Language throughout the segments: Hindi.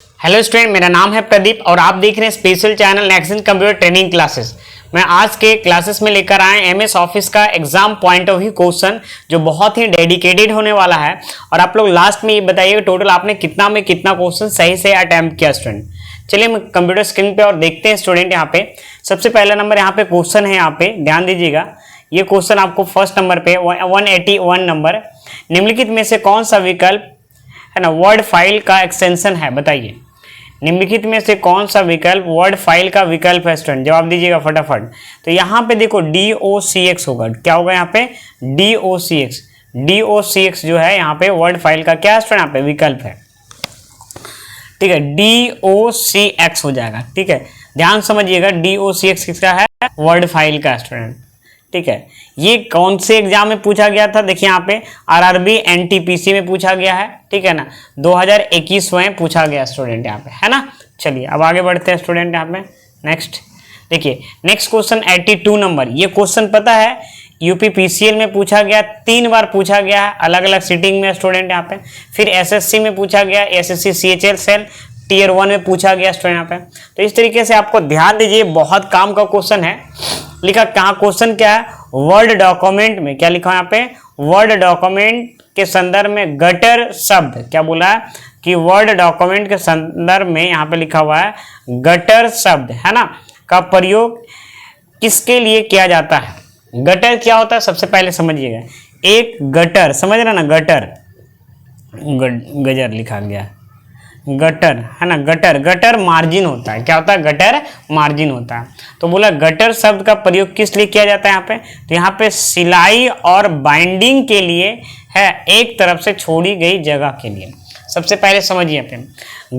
हेलो स्टूडेंट, मेरा नाम है प्रदीप और आप देख रहे हैं special channel next computer training classes. मैं आज के क्लासेस में लेकर आए एमएस ऑफिस का exam point of view question जो बहुत ही डेडिकेटेड होने वाला है। और आप लोग लास्ट में ये बताइए टोटल आपने कितना क्वेश्चन सही से अटेम्प्ट किया स्टूडेंट। चलिए हम कंप्यूटर स्क्रीन पे और देखते हैं स्टूडेंट। यहाँ पे सबसे पहला नंबर यहाँ पे क्वेश्चन है, यहाँ पे ध्यान दीजिएगा। ये क्वेश्चन आपको फर्स्ट नंबर पे 181 नंबर, निम्नलिखित में से कौन सा विकल्प है ना वर्ड फाइल का एक्सटेंशन है, बताइए। निम्नलिखित में से कौन सा विकल्प वर्ड फाइल का विकल्प है स्टूडेंट, जवाब दीजिएगा फटाफट। तो यहाँ पे देखो DOCX होगा, क्या होगा यहाँ पे DOCX जो है यहाँ पे वर्ड फाइल का क्या है स्टूडेंट, यहाँ पे विकल्प है। ठीक है, DOCX हो जाएगा। ठीक है, ध्यान समझिएगा, DOCX किसका है, वर्ड फाइल का स्टूडेंट। ठीक है, ये कौन से एग्जाम में पूछा गया था, देखिए यहाँ पे RRB NTPC में पूछा गया है। ठीक है ना, 2021 में पूछा गया स्टूडेंट यहाँ पे, है ना। चलिए अब आगे बढ़ते हैं स्टूडेंट। यहाँ पे नेक्स्ट देखिए, नेक्स्ट क्वेश्चन 82 नंबर। ये क्वेश्चन पता है UPPCL में पूछा गया, 3 बार पूछा गया है अलग अलग सीटिंग में स्टूडेंट यहाँ पे। फिर SSC में पूछा गया, SSC CHL सेल Tier 1 में पूछा गया स्टूडेंट यहाँ पे। तो इस तरीके से आपको ध्यान दीजिए, बहुत काम का क्वेश्चन है। लिखा कहाँ, क्वेश्चन क्या है, वर्ड डॉक्यूमेंट में क्या लिखा है यहाँ पे, वर्ड डॉक्यूमेंट के संदर्भ में गटर शब्द, क्या बोला है कि वर्ड डॉक्यूमेंट के संदर्भ में यहाँ पे लिखा हुआ है गटर शब्द, है ना, का प्रयोग किसके लिए किया जाता है। गटर क्या होता है सबसे पहले समझिएगा। एक गटर, समझ रहे ना, गटर गजर लिखा गया, गटर है ना, गटर मार्जिन होता है। क्या होता है, गटर मार्जिन होता है। तो बोला गटर शब्द का प्रयोग किस लिए किया जाता है यहाँ पे, तो यहाँ पे सिलाई और बाइंडिंग के लिए है, एक तरफ से छोड़ी गई जगह के लिए। सबसे पहले समझिए पे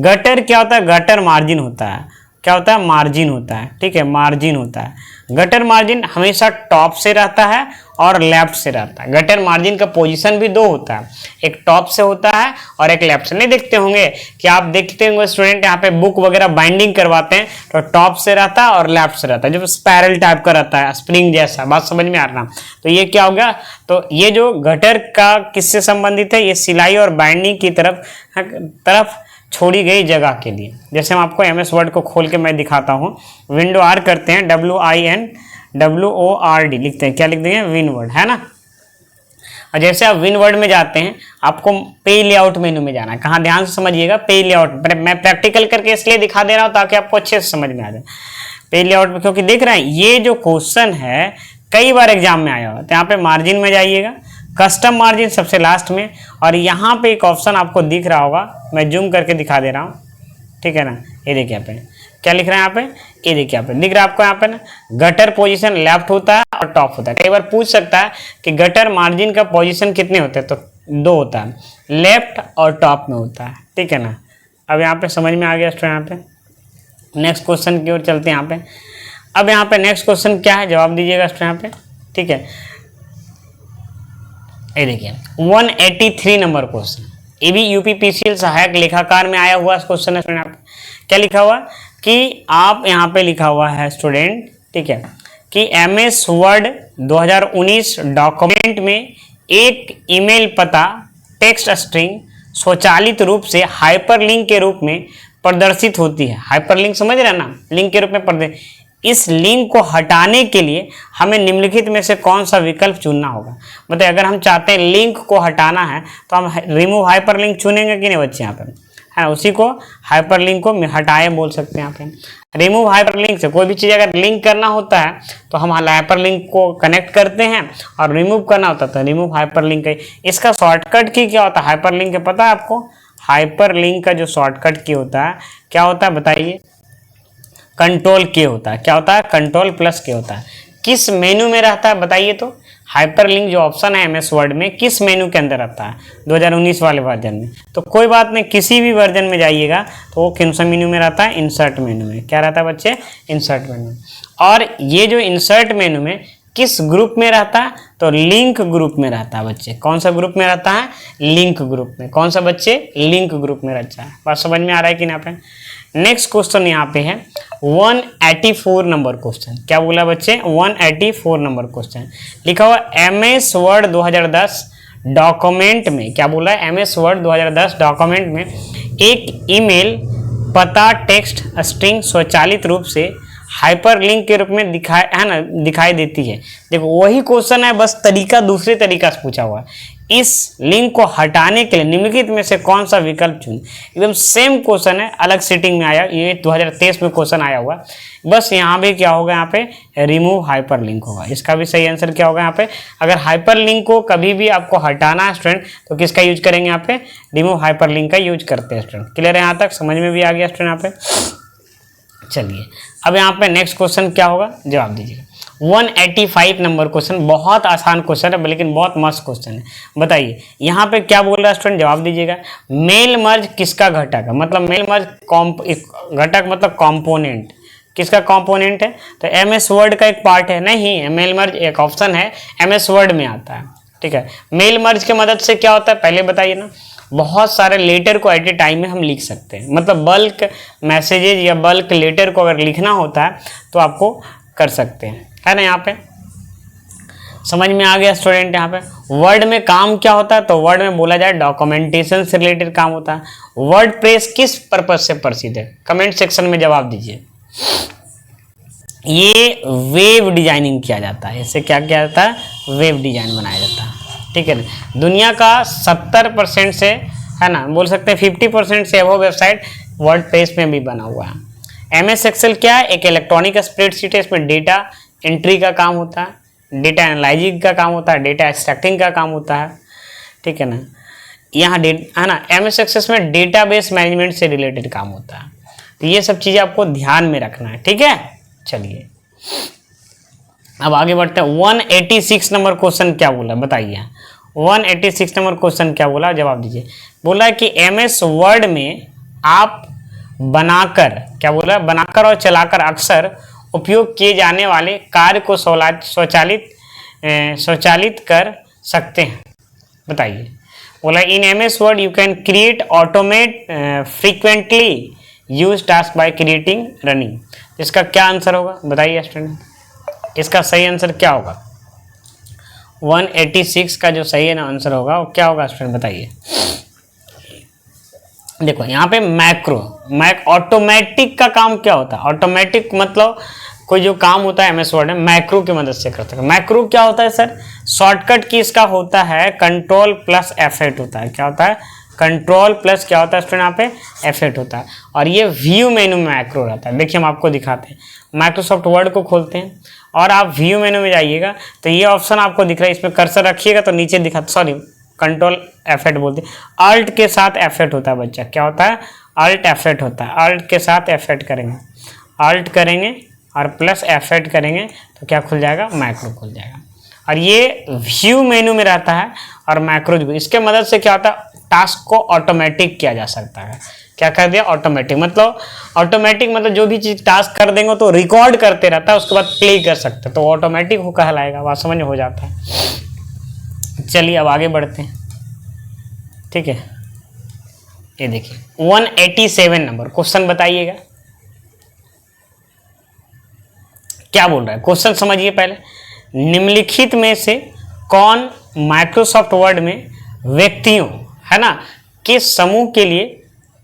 गटर क्या होता है, गटर मार्जिन होता है। क्या होता है, मार्जिन होता है। ठीक है, मार्जिन होता है। गटर मार्जिन हमेशा टॉप से रहता है और लेफ्ट से रहता है। गटर मार्जिन का पोजीशन भी 2 होता है, एक टॉप से होता है और एक लेफ्ट से। नहीं देखते होंगे कि आप देखते होंगे स्टूडेंट यहाँ पे बुक वगैरह बाइंडिंग करवाते हैं तो टॉप से रहता है और लेफ्ट से रहता है, जो स्पायरल टाइप का रहता है, स्प्रिंग जैसा। बात समझ में आ रहा। तो ये क्या हो गया, तो ये जो गटर का किससे संबंधित है, ये सिलाई और बाइंडिंग की तरफ छोड़ी गई जगह के लिए। जैसे हम आपको MS वर्ड को खोल के मैं दिखाता हूँ। विंडो R करते हैं, WINWORD लिखते हैं, क्या लिख देंगे, विन वर्ड, है ना। और जैसे आप विन वर्ड में जाते हैं, आपको पे लेआउट मेनू में जाना है। कहाँ, ध्यान से समझिएगा, पे लेआउट। मैं प्रैक्टिकल करके इसलिए दिखा दे रहा हूँ ताकि आपको अच्छे से समझ में आ जाए पे लेआउट में, क्योंकि देख रहे हैं ये जो क्वेश्चन है कई बार एग्जाम में आया हुआ। तो यहाँ पे मार्जिन में जाइएगा, कस्टम मार्जिन सबसे लास्ट में, और यहाँ पे एक ऑप्शन आपको दिख रहा होगा, मैं जूम करके दिखा दे रहा हूँ। ठीक है ना, ये देखिए यहाँ पे क्या लिख रहा है, यहाँ पे ये देखिए यहाँ पे दिख रहा है आपको, यहाँ पे ना गटर पोजीशन लेफ्ट होता है और टॉप होता है। कई बार पूछ सकता है कि गटर मार्जिन का पोजीशन कितने होते हैं, तो 2 होता है, लेफ्ट और टॉप में होता है। ठीक है ना, अब यहाँ पे समझ में आ गया स्टूडेंट। यहाँ पे नेक्स्ट क्वेश्चन की ओर चलते हैं। यहाँ पे अब यहाँ पे नेक्स्ट क्वेश्चन क्या है, जवाब दीजिएगा स्टूडेंट यहाँ पे। ठीक है, ये देखिए 183 नंबर क्वेश्चन, ये भी UPPCL सहायक लेखाकार में आया हुआ क्वेश्चन है स्टूडेंट। क्या लिखा हुआ कि आप यहाँ पे लिखा हुआ है स्टूडेंट, ठीक है, कि MS वर्ड 2019 डॉक्यूमेंट में एक ईमेल पता टेक्स्ट स्ट्रिंग स्वचालित रूप से हाइपरलिंक के रूप में प्रदर्शित होती है। हाइपरलिंक समझ रहे हैं ना, लिंक के रूप में प्रदर्शित। इस लिंक को हटाने के लिए हमें निम्नलिखित में से कौन सा विकल्प चुनना होगा। मतलब अगर हम चाहते हैं लिंक को हटाना है तो हम रिमूव हाइपरलिंक चुनेंगे कि नहीं बच्चे, यहाँ पे है, उसी को हाइपरलिंक को हटाए बोल सकते हैं। यहाँ पे रिमूव हाइपरलिंक से कोई भी चीज़ अगर लिंक करना होता है तो हम हाइपरलिंक को कनेक्ट करते हैं, और रिमूव करना होता है तो रिमूव हाइपरलिंक। इसका शॉर्टकट की क्या होता है हाइपरलिंक का, पता है आपको। हाइपरलिंक का जो शॉर्टकट की होता है क्या होता है, बताइए। कंट्रोल के होता है। क्या होता है, Ctrl+K होता है। किस मेनू में रहता है बताइए तो। हाइपरलिंक जो ऑप्शन है MS वर्ड में किस मेनू के अंदर रहता है, 2019 वाले वर्जन में। तो कोई बात नहीं, किसी भी वर्जन में जाइएगा तो वो कौन सा मेनू में रहता है, इंसर्ट मेनू में। क्या रहता है बच्चे, इंसर्ट मेनू। और ये जो इंसर्ट मेनू में किस ग्रुप में रहता है, तो लिंक ग्रुप में रहता है बच्चे। कौन सा ग्रुप में रहता है, लिंक ग्रुप में। कौन सा बच्चे, लिंक ग्रुप में रहता है। बात समझ में आ रहा है कि यहाँ पे। नेक्स्ट क्वेश्चन यहाँ पे है 184 नंबर क्वेश्चन। क्या बोला बच्चे, 184 नंबर क्वेश्चन लिखा हुआ MS वर्ड 2010 डॉक्यूमेंट में। क्या बोला है, MS वर्ड 2010 डॉक्यूमेंट में एक ईमेल पता टेक्स्ट स्ट्रिंग स्वचालित रूप से हाइपरलिंक के रूप में दिखाई देती है। देखो वही क्वेश्चन है, बस तरीका दूसरे तरीका से पूछा हुआ है। इस लिंक को हटाने के लिए निम्नलिखित में से कौन सा विकल्प चुन। एकदम सेम क्वेश्चन है, अलग सीटिंग में आया, ये 2023 में क्वेश्चन आया हुआ। बस यहाँ भी क्या होगा, यहाँ पे रिमूव हाइपरलिंक होगा। इसका भी सही आंसर क्या होगा यहाँ पे, अगर हाइपरलिंक को कभी भी आपको हटाना है स्टूडेंट तो किसका यूज करेंगे, यहाँ पे रिमूव हाइपरलिंक का यूज करते हैं स्टूडेंट। क्लियर है, यहाँ तक समझ में भी आ गया स्टूडेंट यहाँ पे। चलिए अब यहाँ पे नेक्स्ट क्वेश्चन क्या होगा, जवाब दीजिए। 185 नंबर क्वेश्चन, बहुत आसान क्वेश्चन है लेकिन बहुत मस्त क्वेश्चन है। बताइए यहाँ पे क्या बोल रहा है स्टूडेंट, जवाब दीजिएगा। मेल मर्ज किसका घटक है, मतलब मेल मर्ज घटक मतलब कंपोनेंट, किसका कंपोनेंट है, तो एमएस वर्ड का एक पार्ट है, नहीं मेल मर्ज एक ऑप्शन है, एमएस वर्ड में आता है। ठीक है, मेल मर्ज की मदद से क्या होता है पहले बताइए ना, बहुत सारे लेटर को एट ए टाइम में हम लिख सकते हैं, मतलब बल्क मैसेजेज या बल्क लेटर को अगर लिखना होता है तो आपको कर सकते हैं, है ना। यहाँ पे समझ में आ गया स्टूडेंट। यहाँ पे वर्ड में काम क्या होता है, तो वर्ड में बोला जाए डॉक्यूमेंटेशन से रिलेटेड काम होता है। वर्ड प्रेस किस पर्पज से प्रसिद्ध है, कमेंट सेक्शन में जवाब दीजिए। ये वेब डिजाइनिंग किया जाता है, इससे क्या किया जाता है, वेब डिजाइन बनाया जाता है। ठीक है ना, दुनिया का 70% से, है ना, बोल सकते हैं 50% से वो वेबसाइट वर्डप्रेस में भी बना हुआ है। एमएस एक्सेल क्या है, एक इलेक्ट्रॉनिक स्प्रेडशीट है, इसमें डेटा एंट्री का काम होता है, डेटा एनालाइजिंग का काम होता है, डेटा एक्सट्रैक्टिंग का काम होता है। ठीक है ना, यहाँ है ना, एमएस एक्सेल में डेटाबेस मैनेजमेंट से रिलेटेड काम होता है। तो ये सब चीज़ें आपको ध्यान में रखना है। ठीक है, चलिए अब आगे बढ़ते हैं। 186 नंबर क्वेश्चन क्या बोला बताइए, 186 नंबर क्वेश्चन क्या बोला, जवाब दीजिए। बोला कि एमएस वर्ड में आप बनाकर, क्या बोला, बनाकर और चलाकर अक्सर उपयोग किए जाने वाले कार्य को स्वचालित कर सकते हैं, बताइए। बोला in MS word you can create automate frequently use task by creating running. इसका क्या आंसर होगा बताइए स्टूडेंट, इसका सही आंसर क्या होगा। 186 का जो सही है ना आंसर होगा वो क्या होगा स्टूडेंट बताइए। देखो यहाँ पे ऑटोमेटिक का काम क्या होता है, ऑटोमेटिक मतलब कोई जो काम होता है एमएस वर्ड में मैक्रो की मदद से करते हैं। मैक्रो क्या होता है सर, शॉर्टकट की इसका होता है कंट्रोल प्लस F8 होता है, क्या होता है, कंट्रोल प्लस क्या होता है स्टूडेंट यहाँ पे F8 होता है। और ये व्यू मेनू में मैक्रो रहता है। देखिए हम आपको दिखाते हैं, माइक्रोसॉफ्ट वर्ड को खोलते हैं और आप व्यू मेनू में जाइएगा तो ये ऑप्शन आपको दिख रहा है, इसमें कर्सर रखिएगा तो नीचे दिखा, सॉरी कंट्रोल F8 बोलते हैं, अल्ट के साथ F8 होता है बच्चा, क्या होता है, अल्ट F8 होता है। अल्ट के साथ F8 करेंगे, अल्ट करेंगे और प्लस F8 करेंगे तो क्या खुल जाएगा, मैक्रो खुल जाएगा। और ये व्यू मेनू में रहता है और मैक्रो, इसके मदद से क्या होता है, टास्क को ऑटोमेटिक किया जा सकता है। क्या कर दिया, ऑटोमेटिक मतलब जो भी चीज टास्क कर देंगे तो रिकॉर्ड करते रहता है, उसके बाद प्ले कर सकते हैं, तो ऑटोमेटिक हो कहलाएगा, बात समझ में हो जाता है। चलिए अब आगे बढ़ते हैं। ठीक है, ये देखिए 187 नंबर क्वेश्चन बताइएगा क्या बोल रहा है, क्वेश्चन समझिए पहले। निम्नलिखित में से कौन माइक्रोसॉफ्ट वर्ड में व्यक्तियों, है ना, के समूह के लिए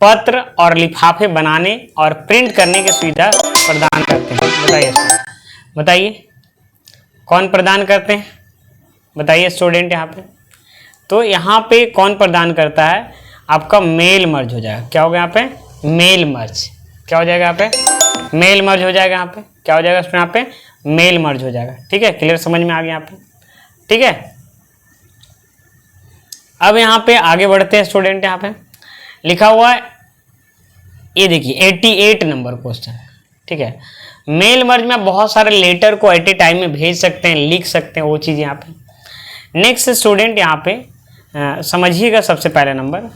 पत्र और लिफाफे बनाने और प्रिंट करने की सुविधा प्रदान करते हैं, बताइए बताइए कौन प्रदान करते हैं, बताइए स्टूडेंट यहाँ पे। तो यहाँ पे कौन प्रदान करता है, आपका मेल मर्ज हो जाएगा, क्या होगा यहाँ पे, मेल मर्ज, क्या हो जाएगा यहाँ पे, मेल मर्ज हो जाएगा, यहाँ पे क्या हो जाएगा यहाँ पे, मेल मर्ज हो जाएगा। ठीक है, क्लियर समझ में आ गया यहाँ पे। ठीक है, अब यहाँ पे आगे बढ़ते हैं स्टूडेंट। यहाँ पे लिखा हुआ है, ये देखिए 88 नंबर क्वेश्चन। ठीक है, मेल मर्ज में बहुत सारे लेटर को एट ए टाइम में भेज सकते हैं, लिख सकते हैं, वो चीज़ यहाँ पे। नेक्स्ट स्टूडेंट यहाँ पे समझिएगा, सबसे पहला नंबर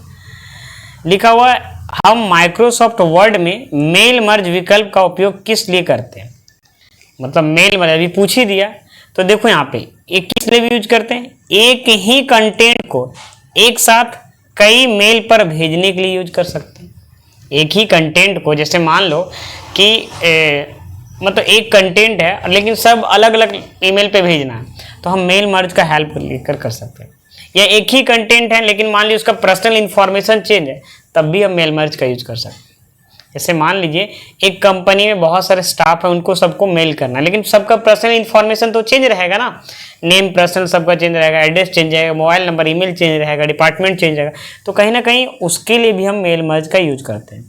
लिखा हुआ है, हम माइक्रोसॉफ्ट वर्ड में मेल मर्ज विकल्प का उपयोग किस लिए करते हैं, मतलब मेल मर्ज अभी पूछ ही दिया। तो देखो यहाँ पे एक किस लिए भी यूज करते हैं, एक ही कंटेंट को एक साथ कई मेल पर भेजने के लिए यूज कर सकते हैं। एक ही कंटेंट को, जैसे मान लो कि मतलब एक कंटेंट है लेकिन सब अलग अलग ईमेल पे भेजना है, तो हम मेल मर्ज का हेल्प लेकर कर सकते हैं। या एक ही कंटेंट है लेकिन मान लीजिए उसका पर्सनल इंफॉर्मेशन चेंज है, तब भी हम मेल मर्ज का यूज कर सकते हैं। जैसे मान लीजिए एक कंपनी में बहुत सारे स्टाफ है, उनको सबको मेल करना, लेकिन सबका पर्सनल इन्फॉर्मेशन तो चेंज रहेगा ना, नेम पर्सनल सबका चेंज रहेगा, एड्रेस चेंज रहेगा, मोबाइल नंबर ईमेल चेंज रहेगा, डिपार्टमेंट चेंज रहेगा, तो कहीं ना कहीं उसके लिए भी हम मेल मर्ज का यूज करते हैं।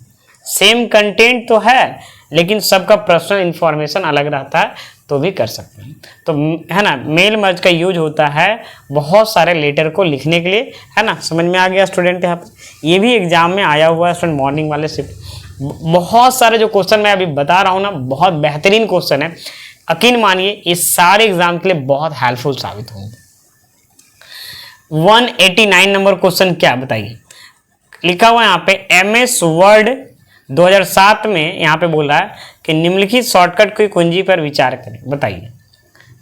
सेम कंटेंट तो है लेकिन सबका पर्सनल इन्फॉर्मेशन अलग रहता है, तो भी कर सकते हैं। तो है ना, मेल मर्ज का यूज होता है बहुत सारे लेटर को लिखने के लिए, है ना। समझ में आ गया स्टूडेंट? यहाँ पर ये भी एग्जाम में आया हुआ है स्टूडेंट, मॉर्निंग वाले शिफ्ट। बहुत सारे जो क्वेश्चन मैं अभी बता रहा हूँ ना, बहुत बेहतरीन क्वेश्चन है, यकीन मानिए इस सारे एग्जाम के लिए बहुत हेल्पफुल साबित होंगे। 189 नंबर क्वेश्चन क्या बताइए, लिखा हुआ है यहाँ पे MS वर्ड 2007 में यहाँ पे बोल रहा है कि निम्नलिखित शॉर्टकट की कुंजी पर विचार करें। बताइए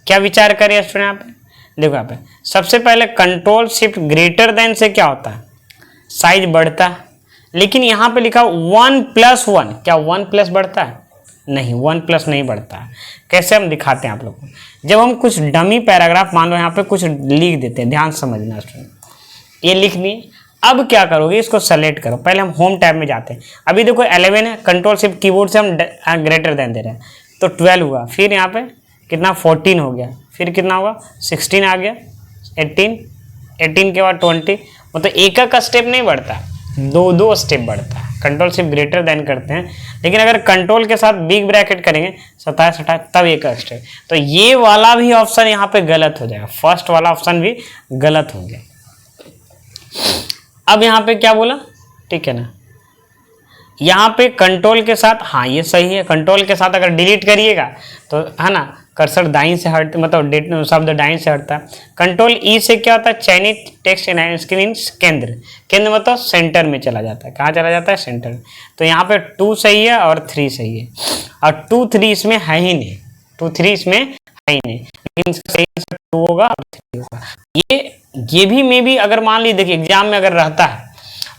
क्या विचार करें स्टूडेंट? यहाँ पे देखो, यहाँ पे सबसे पहले कंट्रोल शिफ्ट ग्रेटर देन से क्या होता है, साइज बढ़ता है, लेकिन यहाँ पे लिखा 1+1, क्या 1+ बढ़ता है? नहीं, 1+ नहीं बढ़ता है। कैसे हम दिखाते हैं आप लोगों को, जब हम कुछ डमी पैराग्राफ मान लो यहाँ पे कुछ लिख देते हैं, ध्यान समझना स्टूडेंट, ये लिख दिए। अब क्या करोगे, इसको सेलेक्ट करो। पहले हम होम टैब में जाते हैं, अभी देखो 11 है, कंट्रोल शिफ्ट कीबोर्ड से हम ग्रेटर देन दे रहे हैं, तो 12 हुआ, फिर यहाँ पे कितना 14 हो गया, फिर कितना हुआ 16 आ गया, 18 के बाद 20, मतलब एक का स्टेप नहीं बढ़ता, दो स्टेप बढ़ता है। कंट्रोल शिफ्ट ग्रेटर देन करते हैं, लेकिन अगर कंट्रोल के साथ बिग ब्रैकेट करेंगे 27 28 तब एक का स्टेप, तो ये वाला भी ऑप्शन यहाँ पे गलत हो जाएगा, फर्स्ट वाला ऑप्शन भी गलत हो गया। अब यहाँ पे क्या बोला, ठीक है ना, यहाँ पे कंट्रोल के साथ, हाँ ये सही है, कंट्रोल के साथ अगर डिलीट करिएगा तो है ना कर्सर दाईं से हट, मतलब शब्द दाईं से हटता है। कंट्रोल ई से क्या होता है, चयनित टेक्स्ट स्क्रीन केंद्र, केंद्र मतलब सेंटर में चला जाता है, कहाँ चला जाता है, सेंटर में। तो यहाँ पे 2 सही है और 3 सही है, और 2 3 इसमें है ही नहीं, 2 3 इसमें है ही नहीं, लेकिन सही 2 होगा और 3 होगा। ये भी मे भी अगर मान लीजिए, देखिए एग्जाम में अगर रहता है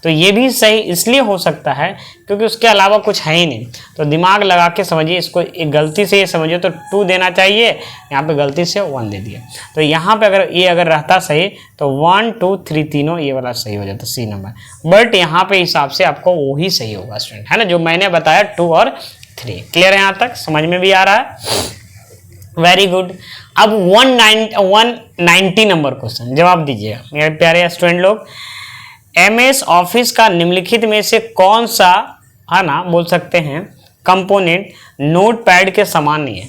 तो ये भी सही इसलिए हो सकता है क्योंकि उसके अलावा कुछ है ही नहीं, तो दिमाग लगा के समझिए इसको, एक गलती से ये समझिए तो 2 देना चाहिए, यहाँ पे गलती से 1 दे दिया, तो यहाँ पे अगर ये अगर रहता सही तो 1 2 3 तीनों ये वाला सही हो जाता, C नंबर, बट यहाँ पे हिसाब से आपको वही सही होगा स्टूडेंट, है ना, जो मैंने बताया 2 और 3। क्लियर है? यहाँ तक समझ में भी आ रहा है? Very good. अब 190 नंबर क्वेश्चन जवाब दीजिएगा मेरे प्यारे स्टूडेंट लोग। MS ऑफिस का निम्नलिखित में से कौन सा, है ना, बोल सकते हैं कंपोनेंट नोटपैड के समान नहीं है।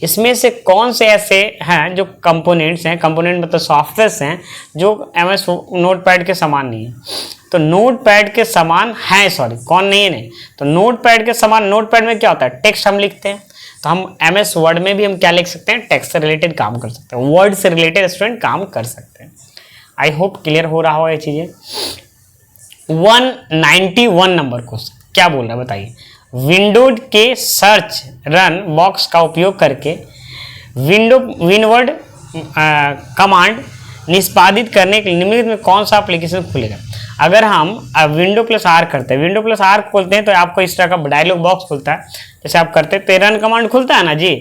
इसमें से कौन से ऐसे हैं जो कंपोनेंट्स हैं, कंपोनेंट मतलब सॉफ्टवेयर्स हैं जो MS नोटपैड के समान नहीं है। तो नोटपैड के समान है, सॉरी कौन नहीं है, नहीं तो नोटपैड के समान, नोटपैड में क्या होता है, टेक्स्ट हम लिखते हैं, तो हम MS वर्ड में भी हम क्या लिख सकते हैं, टेक्स्ट से रिलेटेड काम कर सकते हैं, वर्ड से रिलेटेड स्टूडेंट काम कर सकते हैं। आई होप क्लियर हो रहा हो ये चीजें। 191 नंबर क्वेश्चन क्या बोल रहा है बताइए, विंडोज के सर्च रन बॉक्स का उपयोग करके विनवर्ड कमांड निष्पादित करने के लिए निम्नलिखित में कौन सा एप्लीकेशन खुलेगा। अगर हम विंडो प्लस आर करते हैं, विंडो प्लस आर खोलते हैं तो आपको इस तरह का डायलॉग बॉक्स खुलता है, जैसे आप करते हैं तो रन कमांड खुलता है ना जी।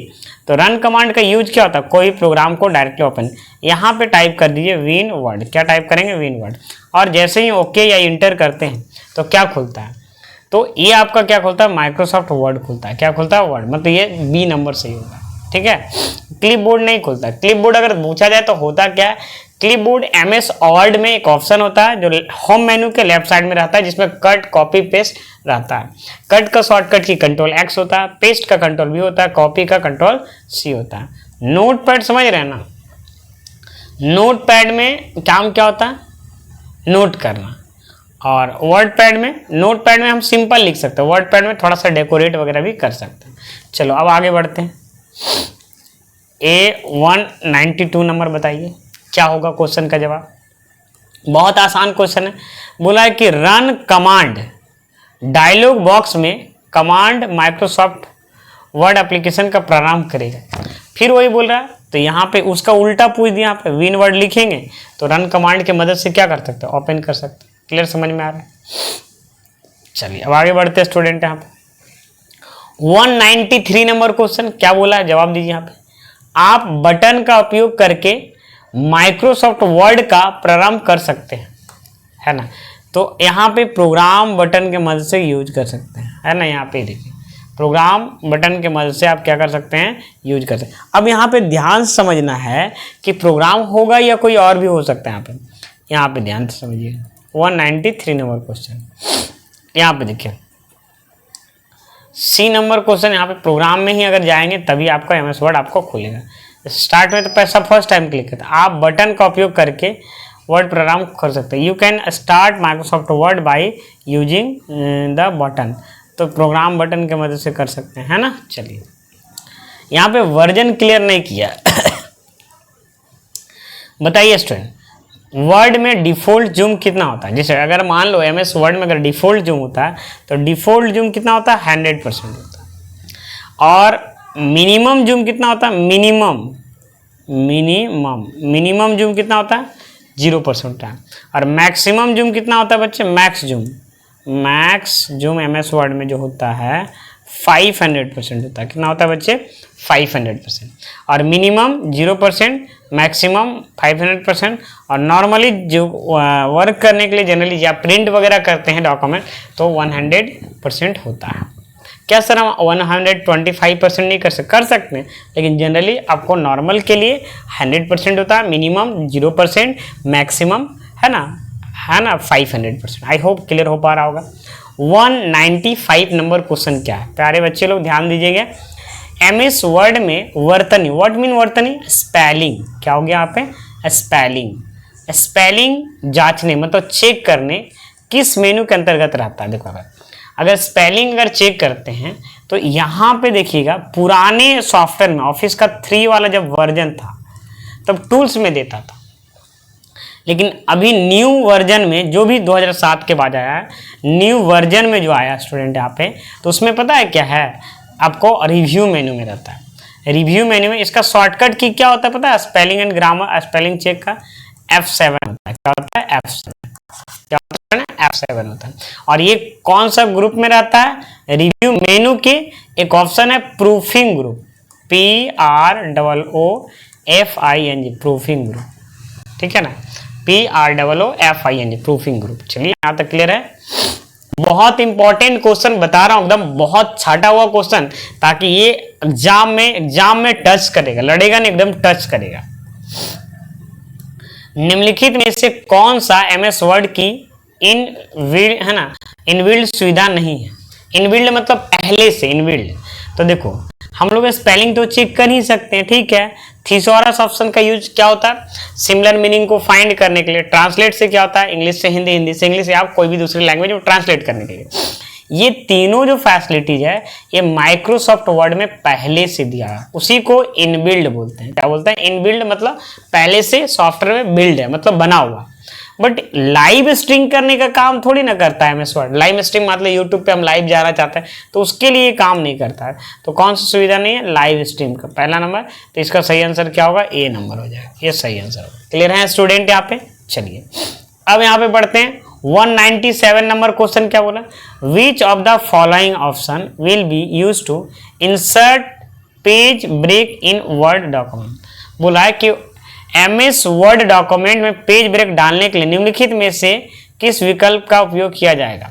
तो रन कमांड का यूज क्या होता है, कोई प्रोग्राम को डायरेक्टली ओपन, यहाँ पे टाइप कर दीजिए विनवर्ड, क्या टाइप करेंगे, विनवर्ड, और जैसे ही ओके या इंटर करते हैं तो क्या खुलता है, तो ये आपका क्या खुलता है, माइक्रोसॉफ्ट वर्ड खुलता है। क्या खुलता है, वर्ड, मतलब ये B नंबर सही होगा, ठीक है। क्लिपबोर्ड नहीं खुलता। क्लिपबोर्ड अगर पूछा जाए तो होता क्या है, क्लिपबोर्ड MS वर्ड में एक ऑप्शन होता है जो होम मेन्यू के लेफ्ट साइड में रहता है, जिसमें कट कॉपी पेस्ट रहता है। कट का शॉर्टकट की कंट्रोल X होता है, पेस्ट का कंट्रोल V होता है, कॉपी का कंट्रोल C होता है। नोटपैड समझ रहे हैं ना, नोटपैड में काम क्या होता है, नोट करना, और वर्डपैड में, नोटपैड में हम सिंपल लिख सकते हैं, वर्डपैड में थोड़ा सा डेकोरेट वगैरह भी कर सकते हैं। चलो अब आगे बढ़ते हैं। A192 नंबर बताइए क्या होगा क्वेश्चन का जवाब। बहुत आसान क्वेश्चन है, बोला है कि रन कमांड डायलॉग बॉक्स में कमांड माइक्रोसॉफ्ट वर्ड एप्लीकेशन का प्रारंभ करेगा। फिर वही बोल रहा है, तो यहाँ पे उसका उल्टा पूछ दिया, यहाँ पे विन वर्ड लिखेंगे तो रन कमांड की मदद से क्या कर सकते हैं, ओपन कर सकते हैं। क्लियर, समझ में आ रहा है? चलिए अब आगे बढ़ते हैं स्टूडेंट। यहाँ पे 193 नंबर क्वेश्चन क्या बोला है, जवाब दीजिए। यहाँ पे आप बटन का उपयोग करके माइक्रोसॉफ्ट वर्ड का प्रारंभ कर सकते हैं, है ना। तो यहाँ पे प्रोग्राम बटन के मदद से यूज कर सकते हैं, है ना। यहाँ पे देखिए प्रोग्राम बटन के मदद से आप क्या कर सकते हैं, यूज कर सकते हैं। अब यहाँ पे ध्यान से समझना है कि प्रोग्राम होगा या कोई और भी हो सकता है। यहाँ पे ध्यान से समझिए 193 नंबर क्वेश्चन, यहाँ पे देखिए सी नंबर क्वेश्चन। यहाँ पे प्रोग्राम में ही अगर जाएंगे तभी आपका MS वर्ड आपको खुलेगा। स्टार्ट में तो पैसा फर्स्ट टाइम क्लिक करता है, आप बटन का उपयोग करके वर्ड प्रोग्राम कर सकते हैं। You can start Microsoft word by using the button, तो प्रोग्राम बटन के मदद से कर सकते हैं, है ना। चलिए यहाँ पे वर्जन क्लियर नहीं किया बताइए स्टूडेंट, वर्ड में डिफ़ॉल्ट जूम कितना होता है। जैसे अगर मान लो MS वर्ड में अगर डिफ़ॉल्ट जूम होता है तो डिफ़ॉल्ट जूम कितना होता है, 100% होता है। और मिनिमम जूम कितना होता है, मिनिमम जूम कितना होता है, 0% होता है। और मैक्सिमम जूम कितना होता है बच्चे, मैक्स जूम MS वर्ड में जो होता है 500% होता है। कितना होता है बच्चे, 500%। और मिनिमम 0%, मैक्सिमम 500%। और नॉर्मली जो वर्क करने के लिए जनरली या प्रिंट वगैरह करते हैं डॉक्यूमेंट तो 100% होता है। क्या सर हम 125% नहीं कर सकते हैं, लेकिन जनरली आपको नॉर्मल के लिए 100% होता है, मिनिमम 0%, मैक्सिमम है ना 500%। आई होप क्लियर हो पा रहा होगा। 195 नंबर क्वेश्चन क्या है, प्यारे बच्चे लोग ध्यान दीजिएगा। MS वर्ड में वर्तनी, व्हाट मीन वर्तनी, स्पेलिंग। क्या हो गया यहाँ पे, स्पेलिंग जांचने मतलब चेक करने किस मेनू के अंतर्गत रहता है। देखो अगर स्पेलिंग अगर चेक करते हैं तो यहाँ पे देखिएगा, पुराने सॉफ्टवेयर में ऑफिस का 3 वाला जब वर्जन था तब टूल्स में देता था, लेकिन अभी न्यू वर्जन में जो भी 2007 के बाद आया है, न्यू वर्जन में जो आया स्टूडेंट यहाँ पे, तो उसमें पता है क्या है, आपको रिव्यू मेनू में रहता है। रिव्यू मेनू में इसका शॉर्टकट की क्या होता है पता है, spelling and grammar spelling check का F7 होता है। क्या होता है, F7। क्या होता है ना, F7 होता है। और ये कौन सा ग्रुप में रहता है, रिव्यू मेनू के एक ऑप्शन है proofing group, PROOFING, proofing group, ठीक है ना, PROOFING, प्रूफिंग ग्रुप। चलिए यहाँ तक क्लियर है। बहुत इंपॉर्टेंट क्वेश्चन बता रहा हूं, एकदम बहुत छाटा हुआ क्वेश्चन, ताकि ये एग्जाम में टच करेगा, लड़ेगा नहीं, एकदम टच करेगा। निम्नलिखित में से कौन सा MS वर्ड की इनबिल्ड सुविधा नहीं है। इनबिल्ड मतलब पहले से इनबिल्ड। तो देखो हम लोग स्पेलिंग तो चेक कर ही सकते हैं, ठीक है। थिसॉरस ऑप्शन का यूज क्या होता है, सिमिलर मीनिंग को फाइंड करने के लिए। ट्रांसलेट से क्या होता है, इंग्लिश से हिंदी, हिंदी से इंग्लिश, या आप कोई भी दूसरी लैंग्वेज में ट्रांसलेट करने के लिए। ये तीनों जो फैसिलिटीज है ये माइक्रोसॉफ्ट वर्ड में पहले से दिया है, उसी को इनबिल्ड बोलते हैं। क्या बोलते हैं, इनबिल्ड मतलब पहले से सॉफ्टवेयर में बिल्ड है, मतलब बना हुआ। बट लाइव स्ट्रीम करने का काम थोड़ी ना करता है MS वर्ड। लाइव स्ट्रीम मतलब यूट्यूब पे हम लाइव जाना चाहते हैं तो उसके लिए काम नहीं करता है। तो कौन सी सुविधा नहीं है, लाइव स्ट्रीम का पहला नंबर। तो इसका सही आंसर क्या होगा, A नंबर हो जाएगा, ये सही आंसर होगा। क्लियर है स्टूडेंट यहाँ पे। चलिए अब यहाँ पे पढ़ते हैं 197 नंबर क्वेश्चन क्या बोला, which of the following option will be use to insert page break in word document. बोला है कि MS वर्ड डॉक्यूमेंट में पेज ब्रेक डालने के लिए निम्नलिखित में से किस विकल्प का उपयोग किया जाएगा।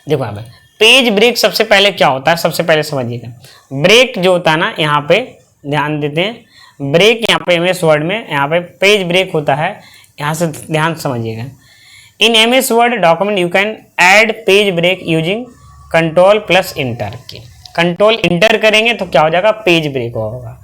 देखो यहाँ पे पेज ब्रेक सबसे पहले क्या होता है, सबसे पहले समझिएगा। ब्रेक जो होता है ना, यहाँ पे ध्यान देते हैं, ब्रेक यहाँ पे MS वर्ड में यहाँ पे पेज ब्रेक होता है। यहाँ से ध्यान समझिएगा, in MS word document you can add page break using control enter key. Control enter करेंगे तो क्या हो जाएगा, पेज ब्रेक होगा।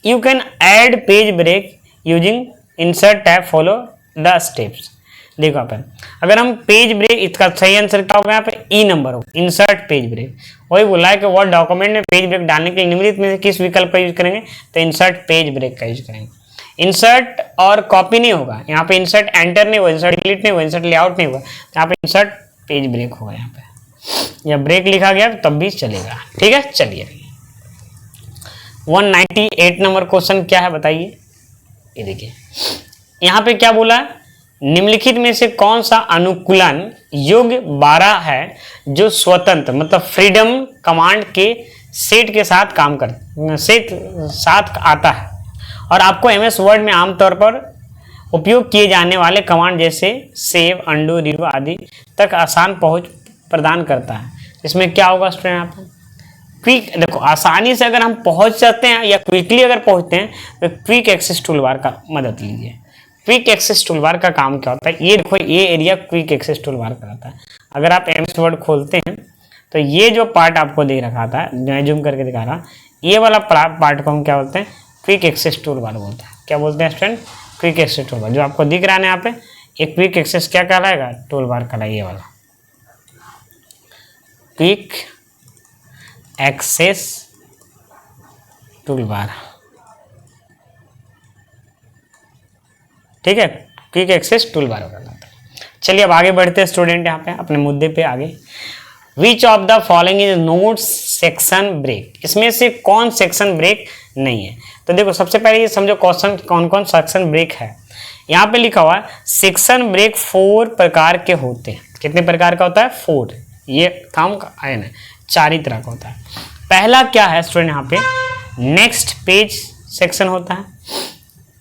You can add page break using insert tab, follow the steps. देखो अपन अगर हम पेज ब्रेक, इसका सही आंसर क्या होगा यहाँ पे, E नंबर होगा, इंसर्ट पेज ब्रेक। वही बोला है कि वर्ड डॉक्यूमेंट में पेज ब्रेक डालने के लिए निम्नलिखित में से किस विकल्प का यूज करेंगे, तो इंसर्ट पेज ब्रेक का यूज करेंगे। इंसर्ट और कॉपी नहीं होगा यहाँ पे, इंसर्ट एंटर नहीं होगा, इंसर्ट डिलीट नहीं होगा, इंसर्ट लेआउट नहीं होगा, यहाँ पे इंसर्ट पेज ब्रेक होगा। यहाँ पे या ब्रेक लिखा गया तब भी चलेगा, ठीक है। चलिए 198 नंबर क्वेश्चन क्या है बताइए। ये देखिए यहाँ पे क्या बोला, निम्नलिखित में से कौन सा अनुकूलन योग्य 12 है जो स्वतंत्र मतलब फ्रीडम कमांड के सेट के साथ काम साथ आता है और आपको MS वर्ड में आमतौर पर उपयोग किए जाने वाले कमांड जैसे सेव, अंडू, रिव्यू आदि तक आसान पहुंच प्रदान करता है। इसमें क्या होगा स्टूडेंट यहाँ पे क्विक, देखो आसानी से अगर हम पहुंच जाते हैं या क्विकली अगर पहुंचते हैं तो क्विक एक्सेस टूलबार का मदद लीजिए। क्विक एक्सेस टूलबार का काम क्या होता है, ये देखो ये एरिया क्विक एक्सेस टूलबार का रहता है। अगर आप एमएस वर्ड खोलते हैं तो ये जो पार्ट आपको दे रखा था, मैं जूम करके दिखा रहा, ये वाला पार्ट को हम क्या बोलते हैं, क्विक एक्सेस टूलबार बोलते हैं। क्या बोलते हैं स्टूडेंट, क्विक एक्सेस टूलबार। जो आपको दिख रहा है ना यहाँ पे, ये क्विक एक्सेस क्या कहलाएगा, टूलबार कहलाएगा, ये वाला क्विक एक्सेस टूलबार। ठीक है, क्विक एक्सेस टूलबार कहलाता है। चलिए अब आगे बढ़ते हैं स्टूडेंट, यहाँ पे अपने मुद्दे पे आगे। Which of the following is not section break, इसमें से कौन सेक्शन ब्रेक नहीं है। तो देखो सबसे पहले ये समझो क्वेश्चन कौन कौन सेक्शन ब्रेक है। यहाँ पे लिखा हुआ है सेक्शन ब्रेक 4 प्रकार के होते हैं। कितने प्रकार का होता है, 4। ये काम का है ना, 4 ही तरह का होता है। पहला क्या है स्टूडेंट, यहाँ पे नेक्स्ट पेज सेक्शन होता है।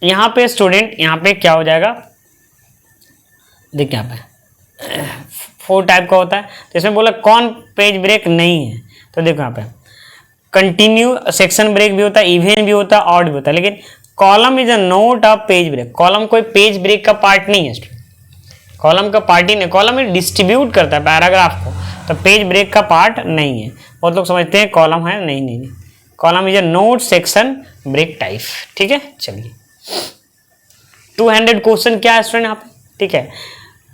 यहाँ पे स्टूडेंट, यहाँ पे क्या हो जाएगा, देखिए यहाँ पे 4 टाइप का होता है। तो इसमें बोला कौन पेज ब्रेक नहीं है, तो देखो यहाँ पे कंटिन्यू सेक्शन ब्रेक भी होता है, इवन भी होता है, ऑड भी होता है। लेकिन column is a not of page break, column कोई पेज ब्रेक का पार्ट नहीं है स्टूडेंट, कॉलम का पार्ट ही नहीं। कॉलम में डिस्ट्रीब्यूट करता है पैराग्राफ को, तो पेज ब्रेक का पार्ट नहीं है। बहुत लोग समझते हैं कॉलम है, नहीं नहीं नहीं, column is a not section break type. ठीक है, चलिए 200 क्वेश्चन क्या है स्टूडेंट यहाँ पे, ठीक है,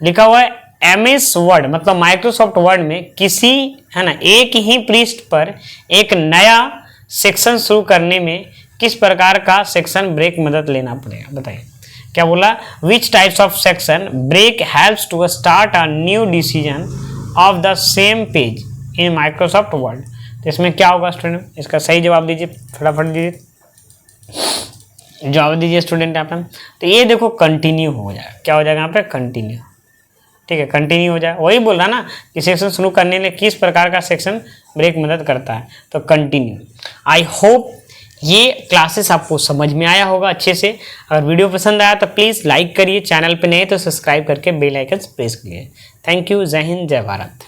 लिखा हुआ है एमएस वर्ड मतलब माइक्रोसॉफ्ट वर्ड में किसी है ना एक ही पृष्ठ पर एक नया सेक्शन शुरू करने में किस प्रकार का सेक्शन ब्रेक मदद लेना पड़ेगा, बताइए। क्या बोला, which types of section break helps to start a new decision of the same page in Microsoft Word. तो इसमें क्या होगा स्टूडेंट, इसका सही जवाब दीजिए, फटाफट दीजिए जवाब दीजिए स्टूडेंट यहाँ पे। तो ये देखो कंटिन्यू हो जाएगा, क्या हो जाएगा यहाँ पे, कंटिन्यू। ठीक है, कंटिन्यू हो जाए, वही बोल रहा ना कि सेक्शन शुरू करने में किस प्रकार का सेक्शन ब्रेक मदद करता है, तो कंटिन्यू। आई होप ये क्लासेस आपको समझ में आया होगा अच्छे से। अगर वीडियो पसंद आया तो प्लीज़ लाइक करिए, चैनल पे नए तो सब्सक्राइब करके बेल आइकन प्रेस करिए। थैंक यू, जय हिंद, जय भारत।